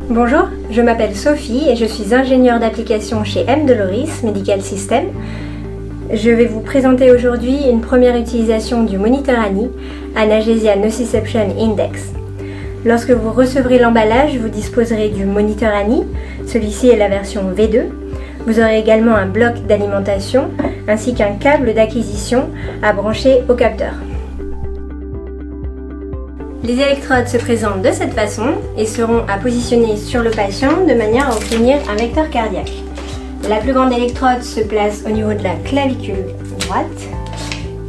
Bonjour, je m'appelle Sophie et je suis ingénieure d'application chez M. Doloris Medical System. Je vais vous présenter aujourd'hui une première utilisation du moniteur ANI, Analgesia Nociception Index. Lorsque vous recevrez l'emballage, vous disposerez du moniteur ANI, celui-ci est la version V2. Vous aurez également un bloc d'alimentation ainsi qu'un câble d'acquisition à brancher au capteur. Les électrodes se présentent de cette façon et seront à positionner sur le patient de manière à obtenir un vecteur cardiaque. La plus grande électrode se place au niveau de la clavicule droite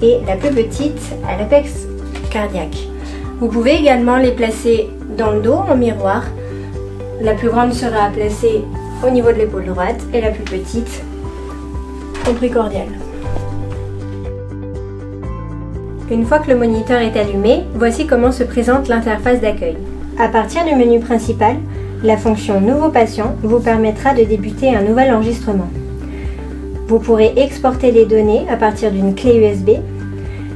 et la plus petite à l'apex cardiaque. Vous pouvez également les placer dans le dos en miroir. La plus grande sera placée au niveau de l'épaule droite et la plus petite au précordial. Une fois que le moniteur est allumé, voici comment se présente l'interface d'accueil. À partir du menu principal, la fonction Nouveau patient vous permettra de débuter un nouvel enregistrement. Vous pourrez exporter les données à partir d'une clé USB,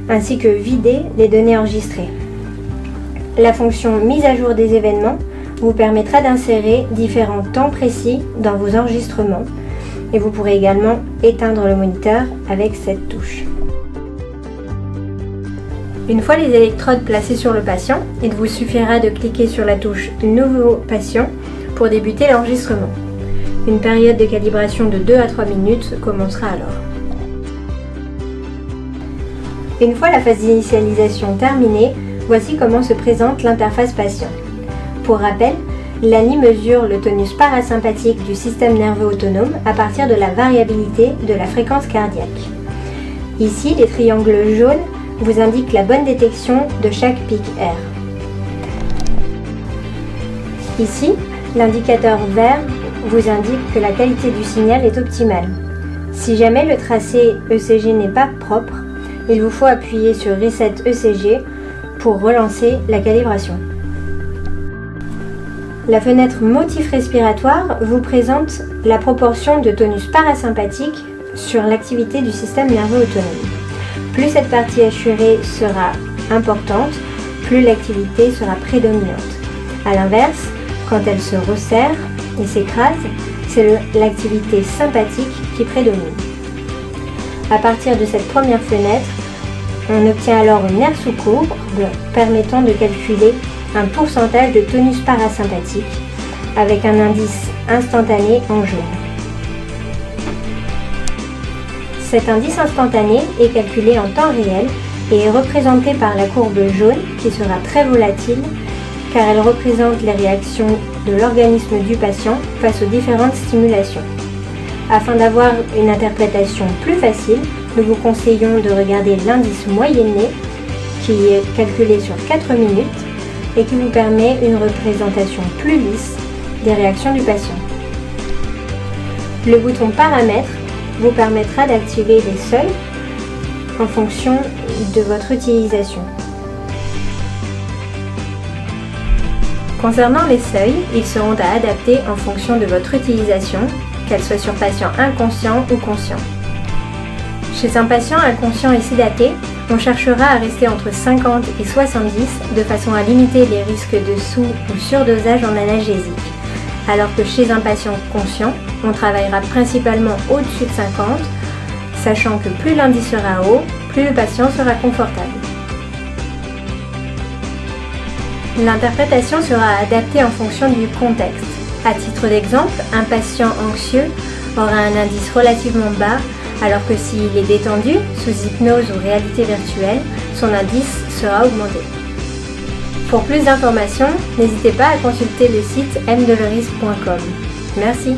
ainsi que vider les données enregistrées. La fonction Mise à jour des événements vous permettra d'insérer différents temps précis dans vos enregistrements, et vous pourrez également éteindre le moniteur avec cette touche. Une fois les électrodes placées sur le patient, il vous suffira de cliquer sur la touche Nouveau patient pour débuter l'enregistrement. Une période de calibration de 2 à 3 minutes commencera alors. Une fois la phase d'initialisation terminée, voici comment se présente l'interface patient. Pour rappel, l'ANI mesure le tonus parasympathique du système nerveux autonome à partir de la variabilité de la fréquence cardiaque. Ici, les triangles jaunes vous indique la bonne détection de chaque pic R. Ici, l'indicateur vert vous indique que la qualité du signal est optimale. Si jamais le tracé ECG n'est pas propre, il vous faut appuyer sur Reset ECG pour relancer la calibration. La fenêtre motif respiratoire vous présente la proportion de tonus parasympathique sur l'activité du système nerveux autonome. Plus cette partie assurée sera importante, plus l'activité sera prédominante. A l'inverse, quand elle se resserre et s'écrase, c'est l'activité sympathique qui prédomine. À partir de cette première fenêtre, on obtient alors une aire sous courbe permettant de calculer un pourcentage de tonus parasympathique avec un indice instantané en jaune. Cet indice instantané est calculé en temps réel et est représenté par la courbe jaune qui sera très volatile car elle représente les réactions de l'organisme du patient face aux différentes stimulations. Afin d'avoir une interprétation plus facile, nous vous conseillons de regarder l'indice moyenné qui est calculé sur 4 minutes et qui vous permet une représentation plus lisse des réactions du patient. Le bouton Paramètres vous permettra d'activer les seuils en fonction de votre utilisation. Concernant les seuils, ils seront à adapter en fonction de votre utilisation, qu'elle soit sur patient inconscient ou conscient. Chez un patient inconscient et sédaté, on cherchera à rester entre 50 et 70 de façon à limiter les risques de sous- ou surdosage en analgésique. Alors que chez un patient conscient, on travaillera principalement au-dessus de 50, sachant que plus l'indice sera haut, plus le patient sera confortable. L'interprétation sera adaptée en fonction du contexte. À titre d'exemple, un patient anxieux aura un indice relativement bas, alors que s'il est détendu, sous hypnose ou réalité virtuelle, son indice sera augmenté. Pour plus d'informations, n'hésitez pas à consulter le site mdoloris.com. Merci.